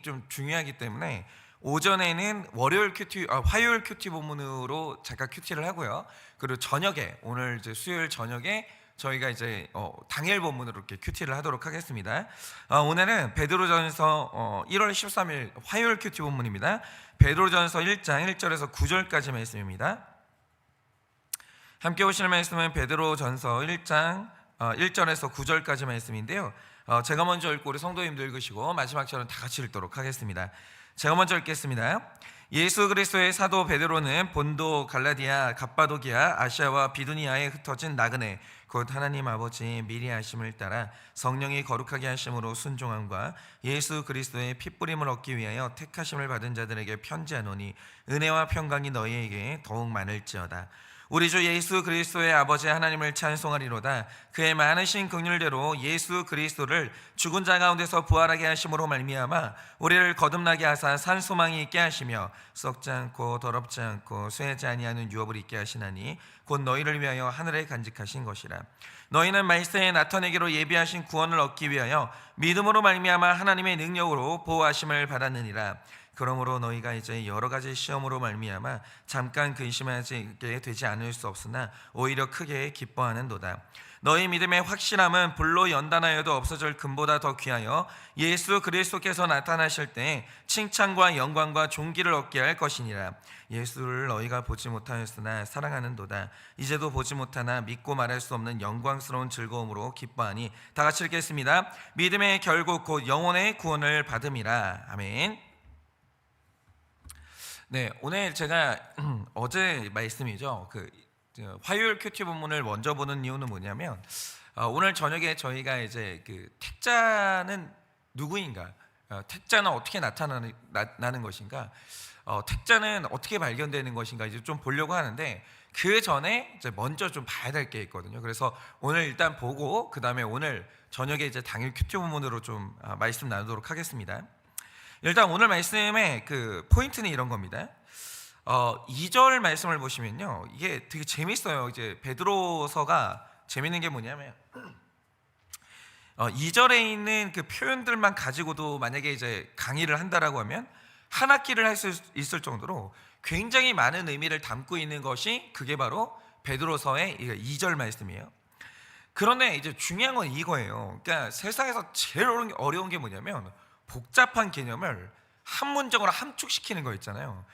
본문이 좀 중요하기 때문에 오전에는 화요일 큐티 본문으로 잠깐 큐티를 하고요. 그리고 저녁에 오늘 이제 수요일 저녁에 저희가 이제 당일 본문으로 이렇게 큐티를 하도록 하겠습니다. 오늘은 베드로전서 1월 13일 화요일 큐티 본문입니다. 베드로전서 1장 1절에서 9절까지 말씀입니다. 함께 오실 말씀은 베드로전서 1장 1절에서 9절까지 말씀인데요. 제가 먼저 읽고 우리 성도님도 읽으시고 마지막처럼 다 같이 읽도록 하겠습니다. 제가 먼저 읽겠습니다. 예수 그리스도의 사도 베드로는 본도, 갈라디아, 갑바도기아, 아시아와 비두니아에 흩어진 나그네 곧 하나님 아버지 미리 하심을 따라 성령이 거룩하게 하심으로 순종함과 예수 그리스도의 핏부림을 얻기 위하여 택하심을 받은 자들에게 편지하노니 은혜와 평강이 너희에게 더욱 많을지어다. 우리 주 예수 그리스도의 아버지 하나님을 찬송하리로다. 그의 많으신 긍휼대로 예수 그리스도를 죽은 자 가운데서 부활하게 하심으로 말미암아 우리를 거듭나게 하사 산 소망이 있게 하시며 썩지 않고 더럽지 않고 쇠하지 아니하는 유업을 있게 하시나니 곧 너희를 위하여 하늘에 간직하신 것이라. 너희는 말세에 나타내기로 예비하신 구원을 얻기 위하여 믿음으로 말미암아 하나님의 능력으로 보호하심을 받았느니라. 그러므로 너희가 이제 여러 가지 시험으로 말미암아 잠깐 근심하게 되지 않을 수 없으나 오히려 크게 기뻐하는도다. 너희 믿음의 확실함은 불로 연단하여도 없어질 금보다 더 귀하여 예수 그리스도께서 나타나실 때 칭찬과 영광과 존귀를 얻게 할 것이니라. 예수를 너희가 보지 못하였으나 사랑하는도다. 이제도 보지 못하나 믿고 말할 수 없는 영광스러운 즐거움으로 기뻐하니. 다 같이 읽겠습니다. 믿음의 결국 곧 영혼의 구원을 받음이라. 아멘. 네, 오늘 제가 어제 말씀이죠. 화요일 큐티 본문을 먼저 보는 이유는 뭐냐면 오늘 저녁에 저희가 이제 택자는 누구인가, 택자는 어떻게 나타나는 것인가, 택자는 어떻게 발견되는 것인가 이제 좀 보려고 하는데 그 전에 이제 먼저 좀 봐야 될 게 있거든요. 그래서 오늘 일단 보고 그 다음에 오늘 저녁에 이제 당일 큐티 본문으로 좀 말씀 나누도록 하겠습니다. 일단 오늘 말씀의 포인트는 이런 겁니다. 2절 말씀을 보시면요, 이게 되게 재밌어요. 이제 베드로서가 재밌는 게 뭐냐면 2절에 있는 그 표현들만 가지고도 만약에 이제 강의를 한다라고 하면 한 학기를 할 수 있을 정도로 굉장히 많은 의미를 담고 있는 것이 그게 바로 베드로서의 2절 말씀이에요. 그런데 이제 중요한 건 이거예요. 그러니까 세상에서 제일 어려운 게 뭐냐면 복잡한 개념을 한 문장으로 함축시키는 거 있잖아요.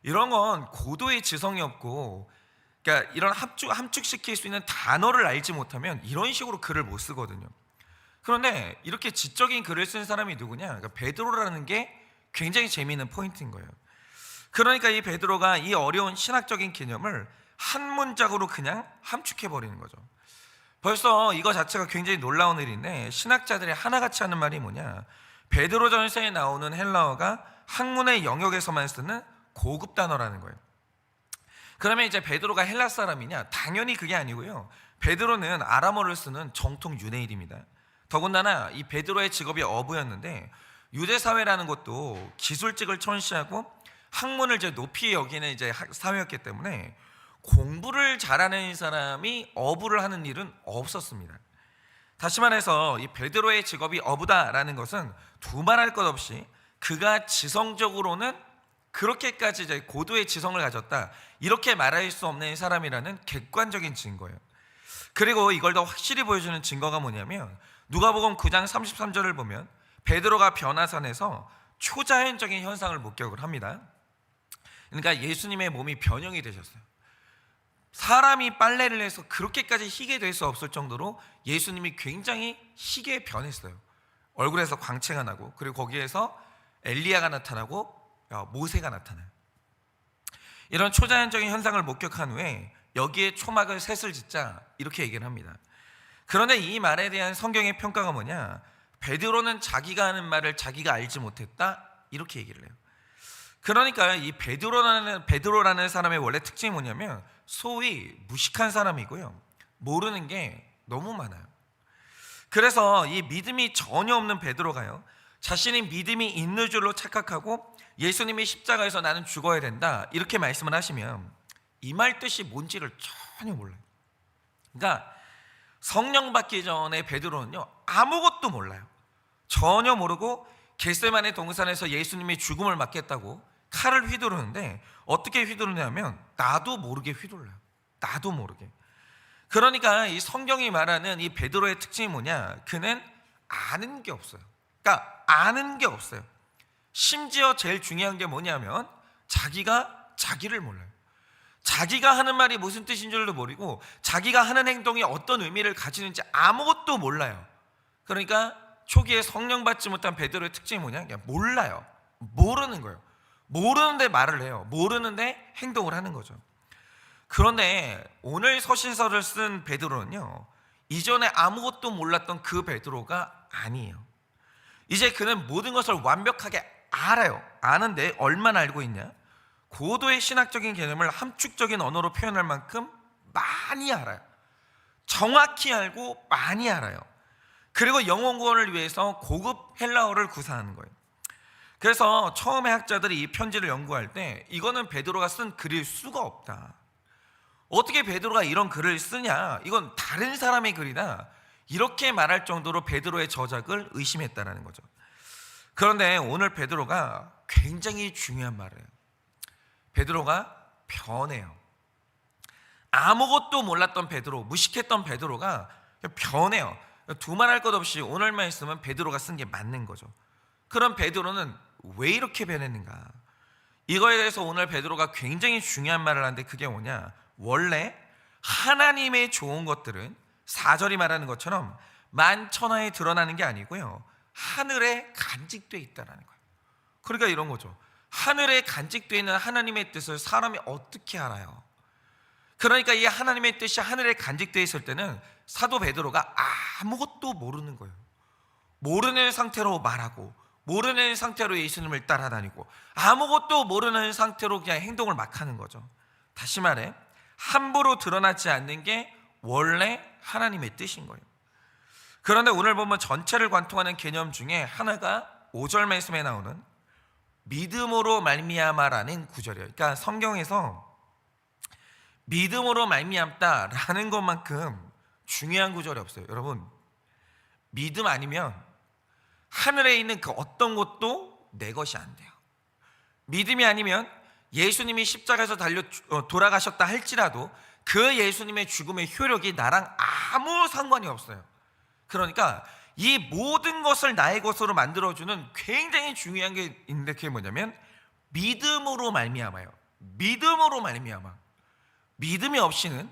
이런 건 고도의 지성이 없고, 그러니까 이런 함축시킬 수 있는 단어를 알지 못하면 이런 식으로 글을 못 쓰거든요. 그런데 이렇게 지적인 글을 쓴 사람이 누구냐? 그러니까 베드로라는 게 굉장히 재미있는 포인트인 거예요. 그러니까 이 베드로가 이 어려운 신학적인 개념을 한 문장으로 그냥 함축해 버리는 거죠. 벌써 이거 자체가 굉장히 놀라운 일인데 신학자들이 하나같이 하는 말이 뭐냐? 베드로전서에 나오는 헬라어가 학문의 영역에서만 쓰는 고급 단어라는 거예요. 그러면 이제 베드로가 헬라 사람이냐? 당연히 그게 아니고요. 베드로는 아람어를 쓰는 정통 유대인입니다. 더군다나 이 베드로의 직업이 어부였는데 유대 사회라는 것도 기술직을 천시하고 학문을 이제 높이 여기는 이제 사회였기 때문에 공부를 잘하는 사람이 어부를 하는 일은 없었습니다. 다시 말해서 이 베드로의 직업이 어부다라는 것은 두말할 것 없이 그가 지성적으로는 그렇게까지 이제 고도의 지성을 가졌다 이렇게 말할 수 없는 사람이라는 객관적인 증거예요. 그리고 이걸 더 확실히 보여주는 증거가 뭐냐면 누가복음 9장 33절을 보면 베드로가 변화산에서 초자연적인 현상을 목격을 합니다. 그러니까 예수님의 몸이 변형이 되셨어요. 사람이 빨래를 해서 그렇게까지 희게 될 수 없을 정도로 예수님이 굉장히 희게 변했어요. 얼굴에서 광채가 나고, 그리고 거기에서 엘리야가 나타나고 모세가 나타나요. 이런 초자연적인 현상을 목격한 후에 여기에 초막을 셋을 짓자 이렇게 얘기를 합니다. 그런데 이 말에 대한 성경의 평가가 뭐냐? 베드로는 자기가 하는 말을 자기가 알지 못했다 이렇게 얘기를 해요. 그러니까 이 베드로라는 사람의 원래 특징이 뭐냐면 소위 무식한 사람이고요, 모르는 게 너무 많아요. 그래서 이 믿음이 전혀 없는 베드로가요, 자신이 믿음이 있는 줄로 착각하고 예수님이 십자가에서 나는 죽어야 된다 이렇게 말씀을 하시면 이 말 뜻이 뭔지를 전혀 몰라요. 그러니까 성령 받기 전에 베드로는요 아무것도 몰라요. 전혀 모르고 겟세마네 동산에서 예수님이 죽음을 맞겠다고 칼을 휘두르는데 어떻게 휘두르냐면 나도 모르게 휘둘러요. 나도 모르게. 그러니까 이 성경이 말하는 이 베드로의 특징이 뭐냐? 그는 아는 게 없어요. 그러니까 아는 게 없어요. 심지어 제일 중요한 게 뭐냐면 자기가 자기를 몰라요. 자기가 하는 말이 무슨 뜻인 줄도 모르고 자기가 하는 행동이 어떤 의미를 가지는지 아무것도 몰라요. 그러니까 초기에 성령 받지 못한 베드로의 특징이 뭐냐? 그냥 몰라요. 모르는 거예요. 모르는데 말을 해요. 모르는데 행동을 하는 거죠. 그런데 오늘 서신서를 쓴 베드로는요, 이전에 아무것도 몰랐던 그 베드로가 아니에요. 이제 그는 모든 것을 완벽하게 알아요. 아는데 얼마나 알고 있냐? 고도의 신학적인 개념을 함축적인 언어로 표현할 만큼 많이 알아요. 정확히 알고 많이 알아요. 그리고 영혼 구원을 위해서 고급 헬라어를 구사하는 거예요. 그래서 처음에 학자들이 이 편지를 연구할 때 이거는 베드로가 쓴 글일 수가 없다. 어떻게 베드로가 이런 글을 쓰냐? 이건 다른 사람의 글이다. 이렇게 말할 정도로 베드로의 저작을 의심했다라는 거죠. 그런데 오늘 베드로가 굉장히 중요한 말을 해요. 베드로가 변해요. 아무것도 몰랐던 베드로, 무식했던 베드로가 변해요. 두말할 것 없이 오늘 말씀은 베드로가 쓴 게 맞는 거죠. 그럼 베드로는 왜 이렇게 변했는가? 이거에 대해서 오늘 베드로가 굉장히 중요한 말을 하는데 그게 뭐냐? 원래 하나님의 좋은 것들은 4절이 말하는 것처럼 만천하에 드러나는 게 아니고요, 하늘에 간직되어 있다는 거예요. 그러니까 이런 거죠. 하늘에 간직되어 있는 하나님의 뜻을 사람이 어떻게 알아요? 그러니까 이 하나님의 뜻이 하늘에 간직되어 있을 때는 사도 베드로가 아무것도 모르는 거예요. 모르는 상태로 말하고 모르는 상태로 예수님을 따라다니고 아무것도 모르는 상태로 그냥 행동을 막 하는 거죠. 다시 말해 함부로 드러나지 않는 게 원래 하나님의 뜻인 거예요. 그런데 오늘 보면 전체를 관통하는 개념 중에 하나가 5절 말씀에 나오는 믿음으로 말미암아라는 구절이에요. 그러니까 성경에서 믿음으로 말미암다라는 것만큼 중요한 구절이 없어요. 여러분, 믿음 아니면 하늘에 있는 그 어떤 것도 내 것이 안 돼요. 믿음이 아니면 예수님이 십자가에서 돌아가셨다 할지라도 그 예수님의 죽음의 효력이 나랑 아무 상관이 없어요. 그러니까 이 모든 것을 나의 것으로 만들어주는 굉장히 중요한 게 있는데 그게 뭐냐면 믿음으로 말미암아요. 믿음으로 말미암아. 믿음이 없이는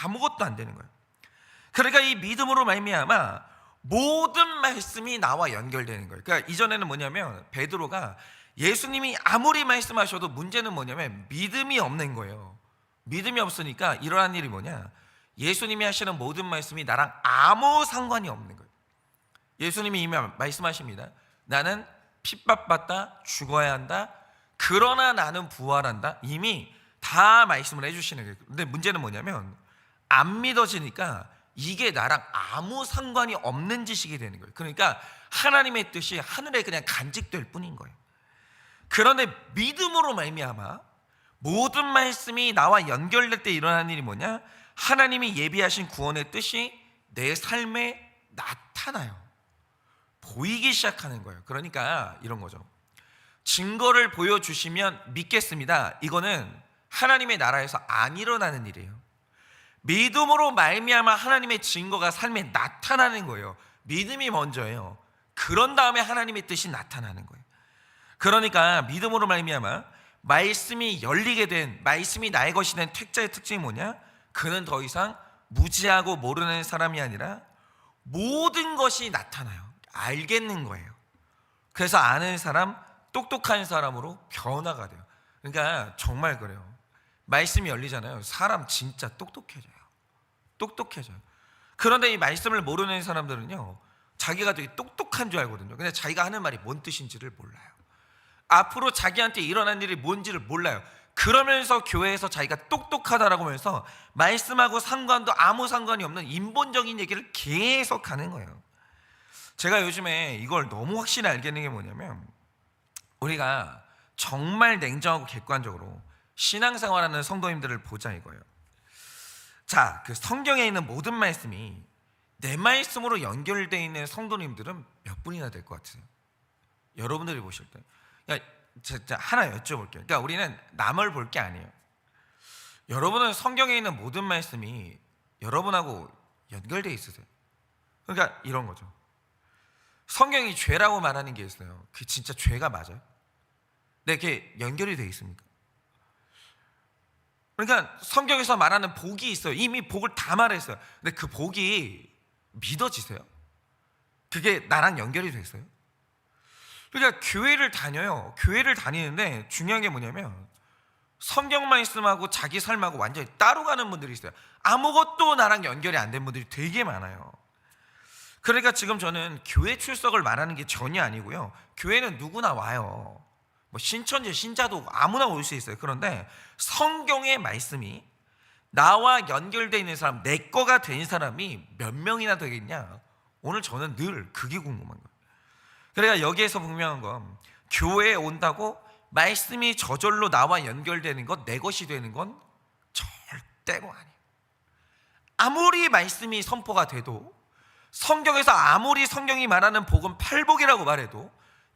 아무것도 안 되는 거예요. 그러니까 이 믿음으로 말미암아 모든 말씀이 나와 연결되는 거예요. 그러니까 이전에는 뭐냐면 베드로가 예수님이 아무리 말씀하셔도 문제는 뭐냐면 믿음이 없는 거예요. 믿음이 없으니까 일어난 일이 뭐냐? 예수님이 하시는 모든 말씀이 나랑 아무 상관이 없는 거예요. 예수님이 이미 말씀하십니다. 나는 핍박받다 죽어야 한다. 그러나 나는 부활한다. 이미 다 말씀을 해주시는 거예요. 근데 문제는 뭐냐면 안 믿어지니까 이게 나랑 아무 상관이 없는 지식이 되는 거예요. 그러니까 하나님의 뜻이 하늘에 그냥 간직될 뿐인 거예요. 그런데 믿음으로 말미암아 모든 말씀이 나와 연결될 때 일어나는 일이 뭐냐? 하나님이 예비하신 구원의 뜻이 내 삶에 나타나요. 보이기 시작하는 거예요. 그러니까 이런 거죠. 증거를 보여주시면 믿겠습니다. 이거는 하나님의 나라에서 안 일어나는 일이에요. 믿음으로 말미암아 하나님의 증거가 삶에 나타나는 거예요. 믿음이 먼저예요. 그런 다음에 하나님의 뜻이 나타나는 거예요. 그러니까 믿음으로 말미암아 말씀이 열리게 된, 말씀이 나의 것이 된 택자의 특징이 뭐냐? 그는 더 이상 무지하고 모르는 사람이 아니라 모든 것이 나타나요. 알겠는 거예요. 그래서 아는 사람, 똑똑한 사람으로 변화가 돼요. 그러니까 정말 그래요. 말씀이 열리잖아요. 사람 진짜 똑똑해져요. 똑똑해져요. 그런데 이 말씀을 모르는 사람들은요, 자기가 되게 똑똑한 줄 알거든요. 근데 자기가 하는 말이 뭔 뜻인지를 몰라요. 앞으로 자기한테 일어난 일이 뭔지를 몰라요. 그러면서 교회에서 자기가 똑똑하다라고 하면서 말씀하고 상관도 아무 상관이 없는 인본적인 얘기를 계속 하는 거예요. 제가 요즘에 이걸 너무 확실히 알겠는 게 뭐냐면 우리가 정말 냉정하고 객관적으로 신앙생활하는 성도님들을 보자 이거예요. 자, 그 성경에 있는 모든 말씀이 내 말씀으로 연결되어 있는 성도님들은 몇 분이나 될 것 같으세요? 여러분들이 보실 때, 그러니까 진짜 하나 여쭤볼게요. 그러니까 우리는 남을 볼 게 아니에요. 여러분은 성경에 있는 모든 말씀이 여러분하고 연결되어 있으세요. 그러니까 이런 거죠. 성경이 죄라고 말하는 게 있어요. 그게 진짜 죄가 맞아요? 네, 그게 연결이 되어 있습니까? 그러니까 성경에서 말하는 복이 있어요. 이미 복을 다 말했어요. 근데 그 복이 믿어지세요? 그게 나랑 연결이 돼 있어요? 그러니까 교회를 다녀요. 교회를 다니는데 중요한 게 뭐냐면 성경 말씀하고 자기 삶하고 완전히 따로 가는 분들이 있어요. 아무것도 나랑 연결이 안 된 분들이 되게 많아요. 그러니까 지금 저는 교회 출석을 말하는 게 전혀 아니고요. 교회는 누구나 와요. 뭐 신천지 신자도 아무나 올 수 있어요. 그런데 성경의 말씀이 나와 연결되어 있는 사람, 내 거가 된 사람이 몇 명이나 되겠냐? 오늘 저는 늘 그게 궁금한 거예요. 그러니까 여기에서 분명한 건 교회에 온다고 말씀이 저절로 나와 연결되는 것, 내 것이 되는 건 절대로 아니에요. 아무리 말씀이 선포가 돼도, 성경에서 아무리 성경이 말하는 복음 팔복이라고 말해도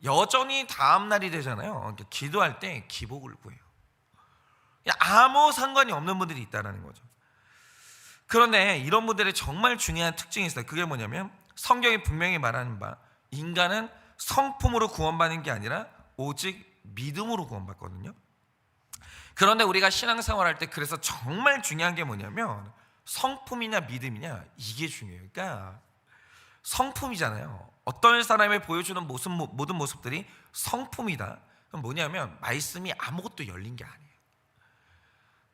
여전히 다음 날이 되잖아요. 그러니까 기도할 때 기복을 구해요. 아무 상관이 없는 분들이 있다는 거죠. 그런데 이런 분들의 정말 중요한 특징이 있어요. 그게 뭐냐면 성경이 분명히 말하는 바, 인간은 성품으로 구원받는 게 아니라 오직 믿음으로 구원받거든요. 그런데 우리가 신앙생활할 때 그래서 정말 중요한 게 뭐냐면 성품이냐 믿음이냐, 이게 중요해요. 그러니까 성품이잖아요. 어떤 사람이 보여주는 모든 모습들이 성품이다. 그럼 뭐냐면 말씀이 아무것도 열린 게 아니에요.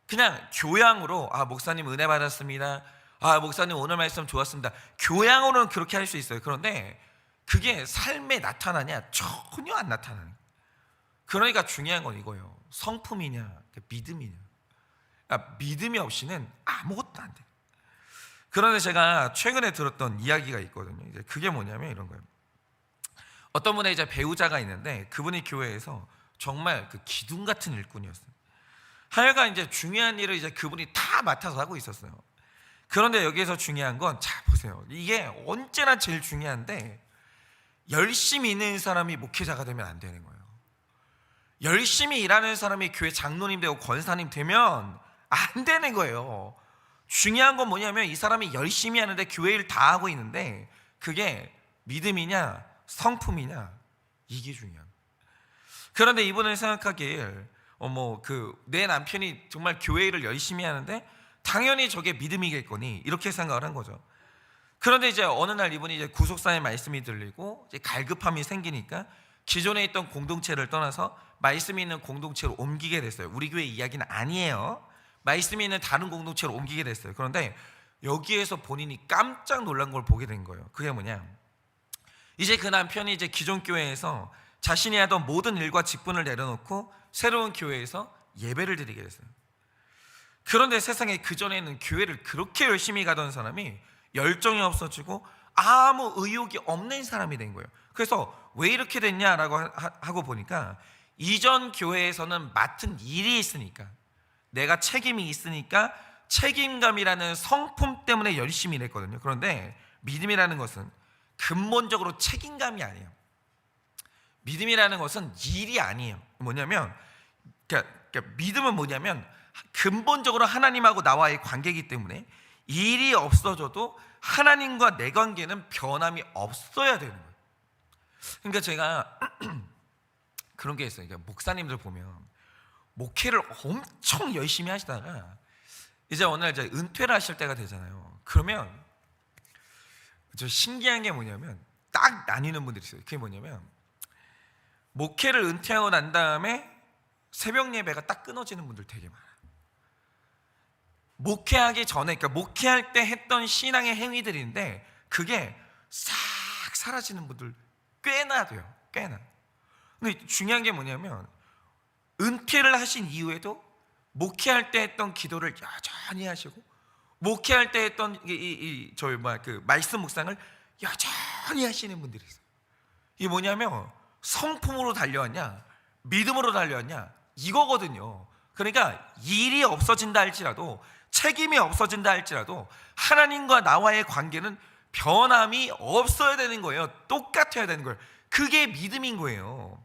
그냥 교양으로 목사님 은혜 받았습니다. 목사님 오늘 말씀 좋았습니다. 교양으로는 그렇게 할 수 있어요. 그런데 그게 삶에 나타나냐? 전혀 안 나타나는 거예요. 그러니까 중요한 건 이거예요. 성품이냐 믿음이냐. 그러니까 믿음이 없이는 아무것도 안 돼요. 그런데 제가 최근에 들었던 이야기가 있거든요. 이제 그게 뭐냐면 이런 거예요. 어떤 분의 이제 배우자가 있는데 그분이 교회에서 정말 그 기둥 같은 일꾼이었어요. 하여간 이제 중요한 일을 이제 그분이 다 맡아서 하고 있었어요. 그런데 여기에서 중요한 건, 자 보세요. 이게 언제나 제일 중요한데 열심히 있는 사람이 목회자가 되면 안 되는 거예요. 열심히 일하는 사람이 교회 장로님 되고 권사님 되면 안 되는 거예요. 중요한 건 뭐냐면 이 사람이 열심히 하는데 교회 일 다 하고 있는데 그게 믿음이냐 성품이냐, 이게 중요한 거예요. 그런데 이분은 생각하길 내 남편이 정말 교회 일을 열심히 하는데 당연히 저게 믿음이겠거니, 이렇게 생각을 한 거죠. 그런데 이제 어느 날 이분이 이제 구속사의 말씀이 들리고 이제 갈급함이 생기니까 기존에 있던 공동체를 떠나서 말씀이 있는 공동체로 옮기게 됐어요. 우리 교회 이야기는 아니에요. 말씀이 있는 다른 공동체로 옮기게 됐어요. 그런데 여기에서 본인이 깜짝 놀란 걸 보게 된 거예요. 그게 뭐냐? 이제 그 남편이 이제 기존 교회에서 자신이 하던 모든 일과 직분을 내려놓고 새로운 교회에서 예배를 드리게 됐어요. 그런데 세상에 그전에는 교회를 그렇게 열심히 가던 사람이 열정이 없어지고 아무 의욕이 없는 사람이 된 거예요. 그래서 왜 이렇게 됐냐라고 하고 보니까 이전 교회에서는 맡은 일이 있으니까, 내가 책임이 있으니까 책임감이라는 성품 때문에 열심히 일했거든요. 그런데 믿음이라는 것은 근본적으로 책임감이 아니에요. 믿음이라는 것은 일이 아니에요. 뭐냐면 그러니까 믿음은 뭐냐면 근본적으로 하나님하고 나와의 관계이기 때문에 일이 없어져도 하나님과 내 관계는 변함이 없어야 되는 거예요. 그러니까 제가 그런 게 있어요. 그러니까 목사님들 보면 목회를 엄청 열심히 하시다가 이제 어느 날 이제 은퇴를 하실 때가 되잖아요. 그러면 저 신기한 게 뭐냐면 딱 나뉘는 분들이 있어요. 그게 뭐냐면 목회를 은퇴하고 난 다음에 새벽 예배가 딱 끊어지는 분들 되게 많아요. 목회하기 전에, 그러니까 목회할 때 했던 신앙의 행위들인데 그게 싹 사라지는 분들 꽤나 돼요. 꽤나. 근데 중요한 게 뭐냐면 은퇴를 하신 이후에도 목회할 때 했던 기도를 여전히 하시고 목회할 때 했던 그 말씀 묵상을 여전히 하시는 분들이 있어요. 이게 뭐냐면 성품으로 달려왔냐 믿음으로 달려왔냐 이거거든요. 그러니까 일이 없어진다 할지라도, 책임이 없어진다 할지라도 하나님과 나와의 관계는 변함이 없어야 되는 거예요. 똑같아야 되는 거예요. 그게 믿음인 거예요.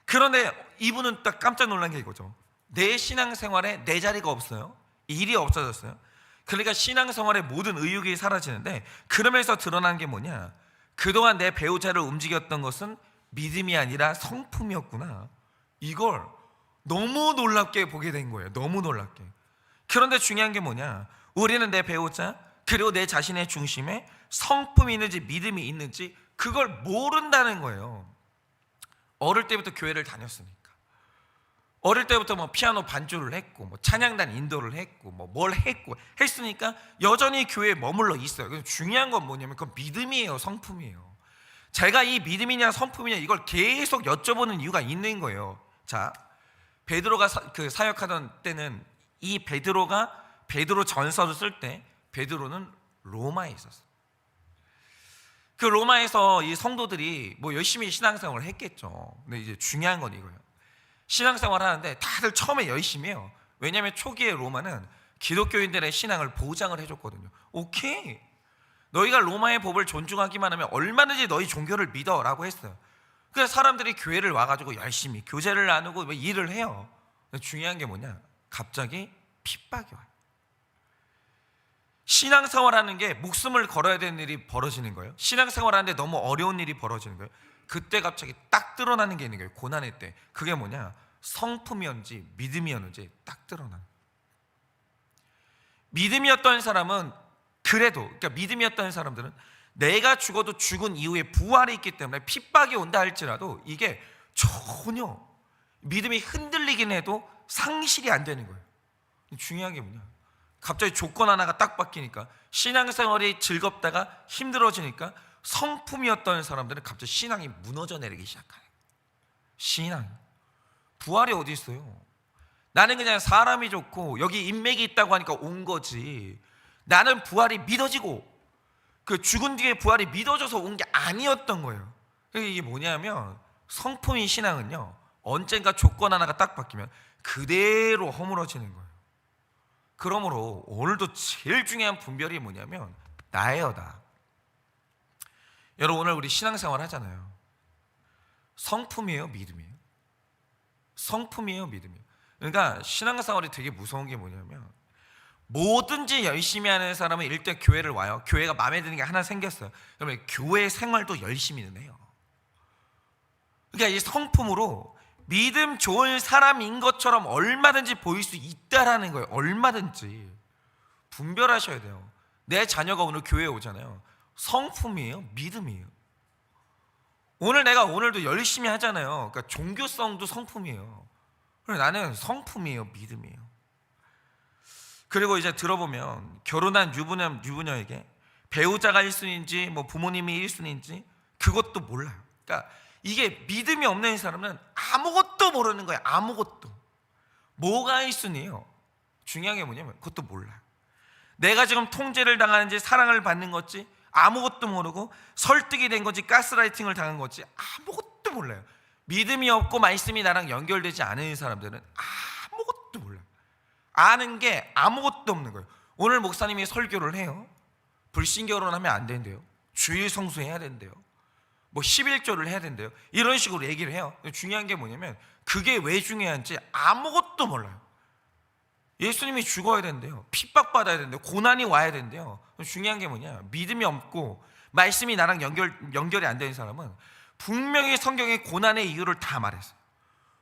그런데 이분은 딱 깜짝 놀란 게 이거죠. 내 신앙생활에 내 자리가 없어요. 일이 없어졌어요. 그러니까 신앙생활의 모든 의욕이 사라지는데, 그러면서 드러난 게 뭐냐, 그동안 내 배우자를 움직였던 것은 믿음이 아니라 성품이었구나. 이걸 너무 놀랍게 보게 된 거예요. 너무 놀랍게. 그런데 중요한 게 뭐냐, 우리는 내 배우자 그리고 내 자신의 중심에 성품이 있는지 믿음이 있는지 그걸 모른다는 거예요. 어릴 때부터 교회를 다녔으니까. 어릴 때부터 뭐 피아노 반주를 했고, 뭐 찬양단 인도를 했고, 뭐 뭘 했고 했으니까 여전히 교회에 머물러 있어요. 그래서 중요한 건 뭐냐면 그건 믿음이에요, 성품이에요. 제가 이 믿음이냐 성품이냐 이걸 계속 여쭤보는 이유가 있는 거예요. 자, 베드로가 사역하던 때는, 이 베드로 전서를 쓸 때 베드로는 로마에 있었어요. 그 로마에서 이 성도들이 뭐 열심히 신앙생활을 했겠죠. 근데 이제 중요한 건 이거예요. 신앙생활 하는데 다들 처음에 열심히 해요. 왜냐하면 초기에 로마는 기독교인들의 신앙을 보장을 해줬거든요. 오케이, 너희가 로마의 법을 존중하기만 하면 얼마든지 너희 종교를 믿어라고 했어요. 그래서 사람들이 교회를 와가지고 열심히 교제를 나누고 뭐 일을 해요. 근데 중요한 게 뭐냐, 갑자기 핍박이 와요. 신앙생활하는 게 목숨을 걸어야 되는 일이 벌어지는 거예요. 신앙생활하는데 너무 어려운 일이 벌어지는 거예요. 그때 갑자기 딱 드러나는 게 있는 거예요. 고난의 때. 그게 뭐냐, 성품이었는지 믿음이었는지 딱 드러나는 거예요. 믿음이었던 사람은 그러니까 믿음이었던 사람들은 내가 죽어도 죽은 이후에 부활이 있기 때문에 핍박이 온다 할지라도 이게 전혀 믿음이 흔들리긴 해도 상실이 안 되는 거예요. 중요한 게 뭐냐, 갑자기 조건 하나가 딱 바뀌니까 신앙생활이 즐겁다가 힘들어지니까 성품이었던 사람들은 갑자기 신앙이 무너져 내리기 시작해요. 신앙, 부활이 어디 있어요? 나는 그냥 사람이 좋고 여기 인맥이 있다고 하니까 온 거지, 나는 부활이 믿어지고 그 죽은 뒤에 부활이 믿어져서 온 게 아니었던 거예요. 이게 뭐냐면, 성품이 신앙은요, 언젠가 조건 하나가 딱 바뀌면 그대로 허물어지는 거예요. 그러므로 오늘도 제일 중요한 분별이 뭐냐면 나예요, 나. 여러분, 오늘 우리 신앙생활 하잖아요. 성품이에요, 믿음이에요? 성품이에요, 믿음이에요? 그러니까 신앙생활이 되게 무서운 게 뭐냐면, 뭐든지 열심히 하는 사람은 일단 교회를 와요. 교회가 마음에 드는 게 하나 생겼어요. 그러면 교회 생활도 열심히는 해요. 그러니까 이 성품으로 믿음 좋은 사람인 것처럼 얼마든지 보일 수 있다라는 거예요. 얼마든지 분별하셔야 돼요. 내 자녀가 오늘 교회에 오잖아요. 성품이에요, 믿음이에요? 오늘도 열심히 하잖아요. 그러니까 종교성도 성품이에요. 그래서 나는 성품이에요, 믿음이에요? 그리고 이제 들어보면 결혼한 유부녀에게 배우자가 1순위인지 뭐 부모님이 1순위인지 그것도 몰라요. 그러니까 이게 믿음이 없는 사람은 아무것도 모르는 거예요. 아무것도. 뭐가 1순위예요? 중요한 게 뭐냐면 그것도 몰라요. 내가 지금 통제를 당하는지 사랑을 받는 건지 아무것도 모르고, 설득이 된 건지 가스라이팅을 당한 건지 아무것도 몰라요. 믿음이 없고 말씀이 나랑 연결되지 않은 사람들은 아무것도 몰라요. 아는 게 아무것도 없는 거예요. 오늘 목사님이 설교를 해요. 불신결혼하면 안 된대요. 주일 성수해야 된대요. 뭐 11조를 해야 된대요. 이런 식으로 얘기를 해요. 중요한 게 뭐냐면 그게 왜 중요한지 아무것도 몰라요. 예수님이 죽어야 된대요. 핍박받아야 된대요. 고난이 와야 된대요. 중요한 게 뭐냐, 믿음이 없고 말씀이 나랑 연결이 안 되는 사람은 분명히 성경에 고난의 이유를 다 말했어요.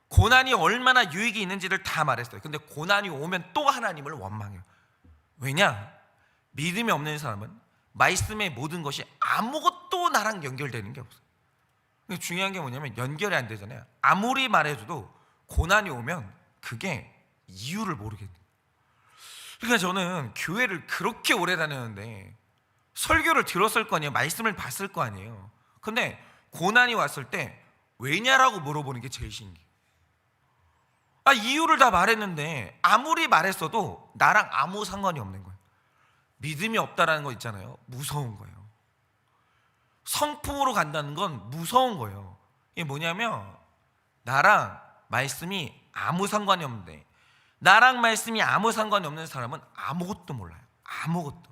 고난이 얼마나 유익이 있는지를 다 말했어요. 근데 고난이 오면 또 하나님을 원망해요. 왜냐? 믿음이 없는 사람은 말씀의 모든 것이 아무것도 나랑 연결되는 게 없어요. 근데 중요한 게 뭐냐면 연결이 안 되잖아요. 아무리 말해줘도 고난이 오면 그게 이유를 모르겠네요. 그러니까 저는 교회를 그렇게 오래 다녔는데 설교를 들었을 거 아니에요. 말씀을 봤을 거 아니에요. 근데 고난이 왔을 때 왜냐라고 물어보는 게 제일 신기해요. 이유를 다 말했는데 아무리 말했어도 나랑 아무 상관이 없는 거예요. 믿음이 없다라는 거 있잖아요. 무서운 거예요. 성품으로 간다는 건 무서운 거예요. 이게 뭐냐면 나랑 말씀이 아무 상관이 없는데, 나랑 말씀이 아무 상관이 없는 사람은 아무것도 몰라요. 아무것도.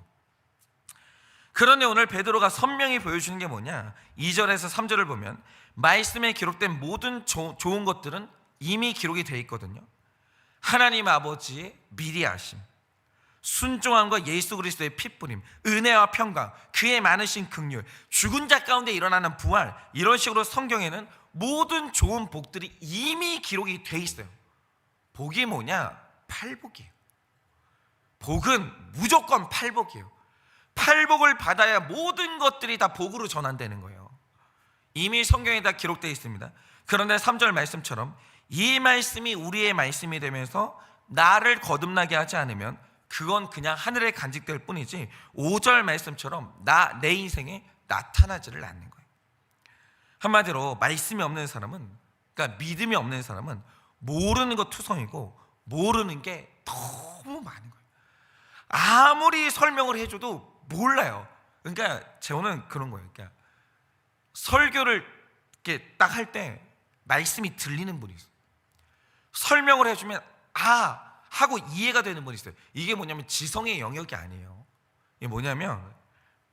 그런데 오늘 베드로가 선명히 보여주는 게 뭐냐, 2절에서 3절을 보면 말씀에 기록된 모든 좋은 것들은 이미 기록이 되어 있거든요. 하나님 아버지의 미리 아심, 순종함과 예수 그리스도의 피뿌림, 은혜와 평강, 그의 많으신 긍휼, 죽은 자 가운데 일어나는 부활, 이런 식으로 성경에는 모든 좋은 복들이 이미 기록이 돼 있어요. 복이 뭐냐? 팔복이에요. 복은 무조건 팔복이에요. 팔복을 받아야 모든 것들이 다 복으로 전환되는 거예요. 이미 성경에 다 기록되어 있습니다. 그런데 3절 말씀처럼 이 말씀이 우리의 말씀이 되면서 나를 거듭나게 하지 않으면 그건 그냥 하늘에 간직될 뿐이지 5절 말씀처럼 내 인생에 나타나지를 않는 거예요. 한마디로 말씀이 없는 사람은, 그러니까 믿음이 없는 사람은 모르는 것 투성이고 모르는 게 너무 많은 거예요. 아무리 설명을 해줘도 몰라요. 그러니까 저는 그런 거예요. 그러니까 설교를 이렇게 딱 할 때 말씀이 들리는 분이 있어요. 설명을 해주면 하고 이해가 되는 분이 있어요. 이게 뭐냐면 지성의 영역이 아니에요. 이게 뭐냐면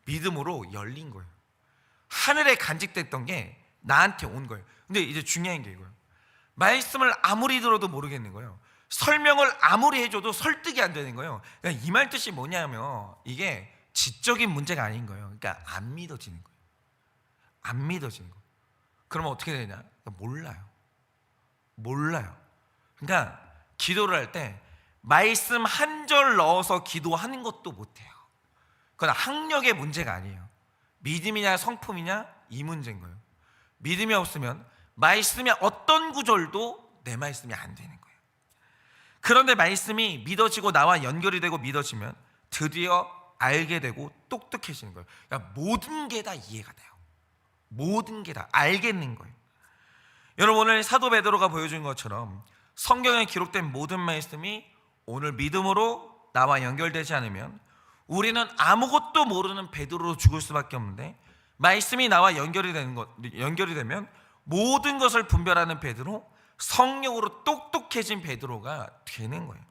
믿음으로 열린 거예요. 하늘에 간직됐던 게 나한테 온 거예요. 근데 이제 중요한 게 이거예요. 말씀을 아무리 들어도 모르겠는 거예요. 설명을 아무리 해줘도 설득이 안 되는 거예요. 그러니까 이 말 뜻이 뭐냐면 이게 지적인 문제가 아닌 거예요. 그러니까 안 믿어지는 거예요. 안 믿어지는 거예요. 그러면 어떻게 되냐? 몰라요. 그러니까 기도를 할 때 말씀 한 절 넣어서 기도하는 것도 못해요. 그건 학력의 문제가 아니에요. 믿음이냐 성품이냐 이 문제인 거예요. 믿음이 없으면 말씀의 어떤 구절도 내 말씀이 안 되는 거예요. 그런데 말씀이 믿어지고 나와 연결이 되고 믿어지면 드디어 알게 되고 똑똑해지는 거예요. 그러니까 모든 게 다 이해가 돼요. 모든 게 다 알겠는 거예요. 여러분, 오늘 사도 베드로가 보여준 것처럼 성경에 기록된 모든 말씀이 오늘 믿음으로 나와 연결되지 않으면 우리는 아무것도 모르는 베드로로 죽을 수밖에 없는데, 말씀이 나와 연결이 되면 모든 것을 분별하는 베드로, 성령으로 똑똑해진 베드로가 되는 거예요.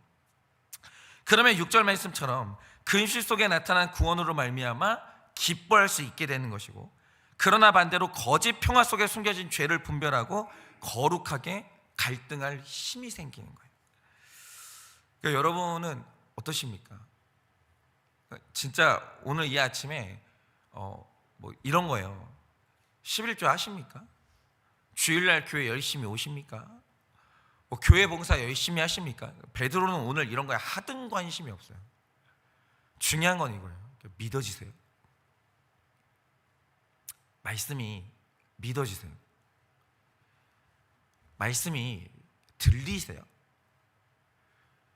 그러면 6절 말씀처럼 근실 속에 나타난 구원으로 말미암아 기뻐할 수 있게 되는 것이고, 그러나 반대로 거짓 평화 속에 숨겨진 죄를 분별하고 거룩하게 갈등할 힘이 생기는 거예요. 그러니까 여러분은 어떠십니까? 진짜 오늘 이 아침에 뭐 이런 거예요. 11조 하십니까? 주일날 교회 열심히 오십니까? 뭐 교회 봉사 열심히 하십니까? 베드로는 오늘 이런 거에 하등 관심이 없어요. 중요한 건 이거예요. 믿어지세요. 말씀이 믿어지세요. 말씀이 들리세요.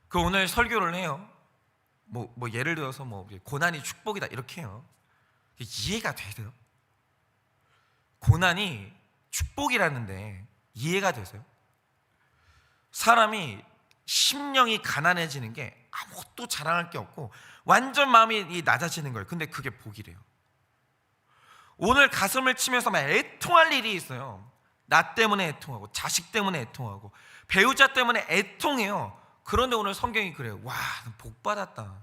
그 오늘 설교를 해요. 뭐 예를 들어서 뭐 고난이 축복이다 이렇게 해요. 이해가 되세요? 고난이 축복이라는데 이해가 되세요? 사람이 심령이 가난해지는 게 아무것도 자랑할 게 없고 완전 마음이 낮아지는 거예요. 근데 그게 복이래요. 오늘 가슴을 치면서 막 애통할 일이 있어요. 나 때문에 애통하고 자식 때문에 애통하고 배우자 때문에 애통해요. 그런데 오늘 성경이 그래요. 와, 복 받았다,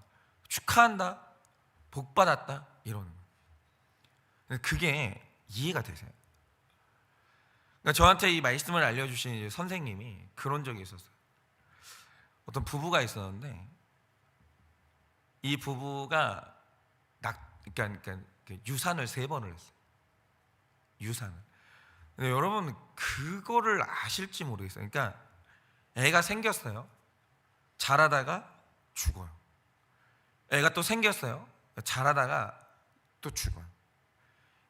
축하한다, 복 받았다 이러는 거예요. 그게 이해가 되세요? 그러니까 저한테 이 말씀을 알려주신 선생님이 그런 적이 있었어요. 어떤 부부가 있었는데 이 부부가 그러니까 유산을 3번을 했어요. 유산을. 근데 여러분 그거를 아실지 모르겠어요. 그러니까 애가 생겼어요. 자라다가 죽어요. 애가 또 생겼어요. 자라다가 또 죽어요.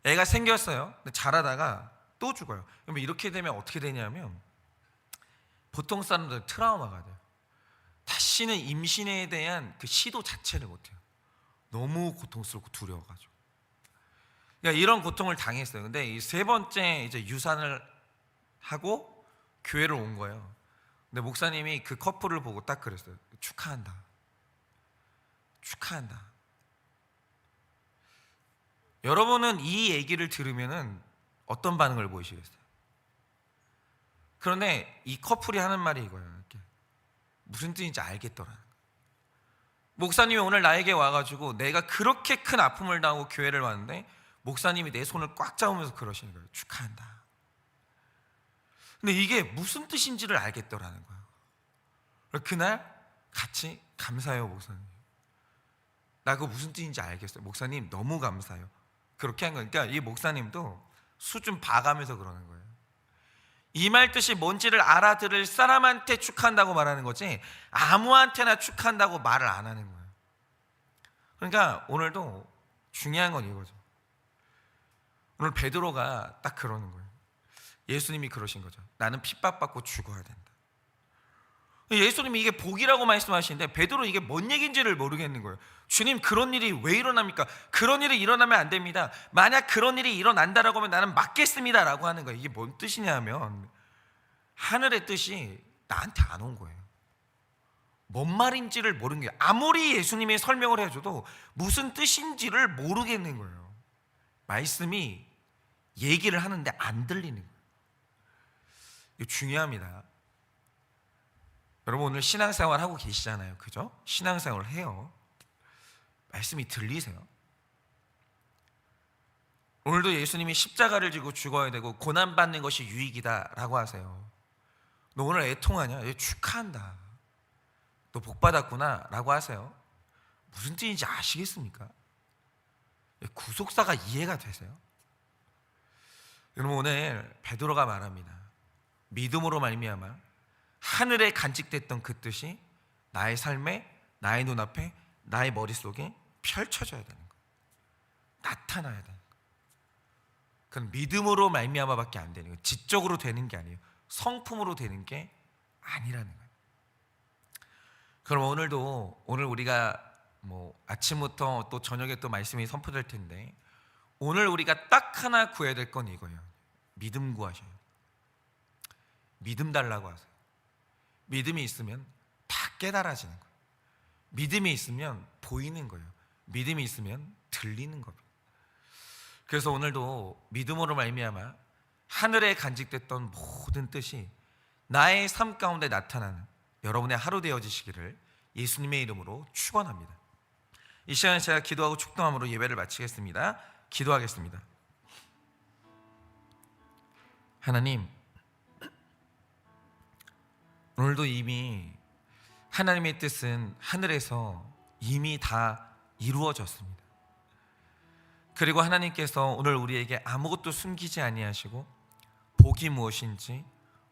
애가 생겼어요. 자라다가 또 죽어요. 그러면 이렇게 되면 어떻게 되냐면 보통 사람들 트라우마가 돼요. 다시는 임신에 대한 그 시도 자체를 못해요. 너무 고통스럽고 두려워가지고. 그러니까 이런 고통을 당했어요. 근데 이 3번째 이제 유산을 하고 교회를 온 거예요. 근데 목사님이 그 커플을 보고 딱 그랬어요. 축하한다. 축하한다. 여러분은 이 얘기를 들으면은 어떤 반응을 보이시겠어요? 그런데 이 커플이 하는 말이 이거예요. 이렇게. 무슨 뜻인지 알겠더라. 목사님이 오늘 나에게 와가지고 내가 그렇게 큰 아픔을 당하고 교회를 왔는데 목사님이 내 손을 꽉 잡으면서 그러시는 거예요. 축하한다. 근데 이게 무슨 뜻인지를 알겠더라는 거예요. 그날 같이 감사해요 목사님. 나 그거 무슨 뜻인지 알겠어요. 목사님 너무 감사해요. 그렇게 한 거니까 이 목사님도 수준 봐가면서 그러는 거예요. 이 말 뜻이 뭔지를 알아들을 사람한테 축하한다고 말하는 거지 아무한테나 축하한다고 말을 안 하는 거예요. 그러니까 오늘도 중요한 건 이거죠. 오늘 베드로가 딱 그러는 거예요. 예수님이 그러신 거죠. 나는 핍박받고 죽어야 된다. 예수님이 이게 복이라고 말씀하시는데 베드로 이게 뭔 얘기인지를 모르겠는 거예요. 주님 그런 일이 왜 일어납니까? 그런 일이 일어나면 안 됩니다. 만약 그런 일이 일어난다라고 하면 나는 맞겠습니다 라고 하는 거예요. 이게 뭔 뜻이냐면 하늘의 뜻이 나한테 안 온 거예요. 뭔 말인지를 모르는 거예요. 아무리 예수님이 설명을 해줘도 무슨 뜻인지를 모르겠는 거예요. 말씀이 얘기를 하는데 안 들리는 거예요. 이거 중요합니다. 여러분 오늘 신앙생활 하고 계시잖아요. 그죠? 신앙생활 해요. 말씀이 들리세요? 오늘도 예수님이 십자가를 지고 죽어야 되고 고난받는 것이 유익이다 라고 하세요. 너 오늘 애통하냐? 축하한다. 너 복받았구나 라고 하세요. 무슨 뜻인지 아시겠습니까? 구속사가 이해가 되세요? 여러분 오늘 베드로가 말합니다. 믿음으로 말미암아 하늘에 간직됐던 그 뜻이 나의 삶에, 나의 눈앞에, 나의 머릿속에 펼쳐져야 되는 거예요. 나타나야 되는 거예요. 그건 믿음으로 말미암아밖에 안 되는 거예요. 지적으로 되는 게 아니에요. 성품으로 되는 게 아니라는 거예요. 그럼 오늘 우리가 아침부터 또 저녁에 또 말씀이 선포될 텐데 오늘 우리가 딱 하나 구해야 될 건 이거예요. 믿음 구하셔요. 믿음 달라고 하세요. 믿음이 있으면 다 깨달아지는 거예요. 믿음이 있으면 보이는 거예요. 믿음이 있으면 들리는 겁니다. 그래서 오늘도 믿음으로 말미암아 하늘에 간직됐던 모든 뜻이 나의 삶 가운데 나타나는 여러분의 하루 되어지시기를 예수님의 이름으로 축원합니다. 이 시간에 제가 기도하고 축도함으로 예배를 마치겠습니다. 기도하겠습니다. 하나님, 오늘도 이미 하나님의 뜻은 하늘에서 이미 다 이루어졌습니다. 그리고 하나님께서 오늘 우리에게 아무것도 숨기지 아니하시고 복이 무엇인지,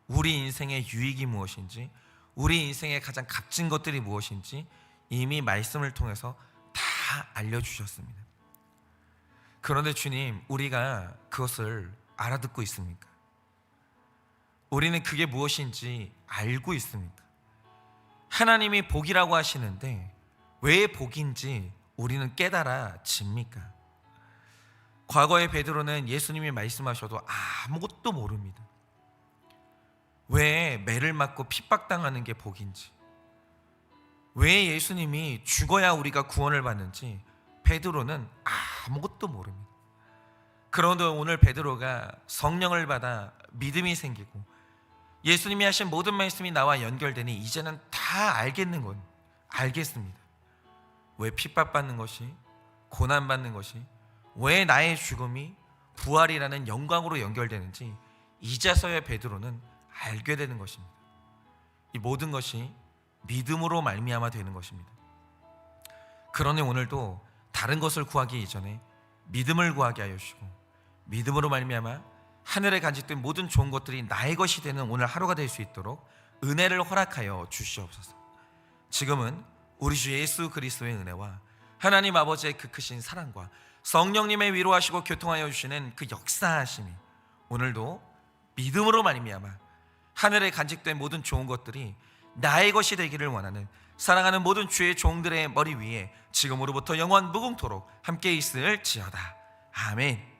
우리 인생의 유익이 무엇인지, 우리 인생의 가장 값진 것들이 무엇인지 이미 말씀을 통해서 다 알려주셨습니다. 그런데 주님, 우리가 그것을 알아듣고 있습니까? 우리는 그게 무엇인지 알고 있습니까? 하나님이 복이라고 하시는데 왜 복인지 우리는 깨달아집니까? 과거의 베드로는 예수님이 말씀하셔도 아무것도 모릅니다. 왜 매를 맞고 핍박당하는 게 복인지, 왜 예수님이 죽어야 우리가 구원을 받는지 베드로는 아무것도 모릅니다. 그런데 오늘 베드로가 성령을 받아 믿음이 생기고 예수님이 하신 모든 말씀이 나와 연결되니 이제는 다 알겠습니다. 왜 핍박받는 것이, 고난받는 것이, 왜 나의 죽음이 부활이라는 영광으로 연결되는지 이제서야 베드로는 알게 되는 것입니다. 이 모든 것이 믿음으로 말미암아 되는 것입니다. 그러니 오늘도 다른 것을 구하기 이전에 믿음을 구하게 하여 주시고 믿음으로 말미암아 하늘에 간직된 모든 좋은 것들이 나의 것이 되는 오늘 하루가 될 수 있도록 은혜를 허락하여 주시옵소서. 지금은 우리 주 예수 그리스도의 은혜와 하나님 아버지의 그 크신 사랑과 성령님의 위로하시고 교통하여 주시는 그 역사하심이 오늘도 믿음으로 말미암아 하늘에 간직된 모든 좋은 것들이 나의 것이 되기를 원하는 사랑하는 모든 주의 종들의 머리 위에 지금으로부터 영원 무궁토록 함께 있을지어다. 아멘.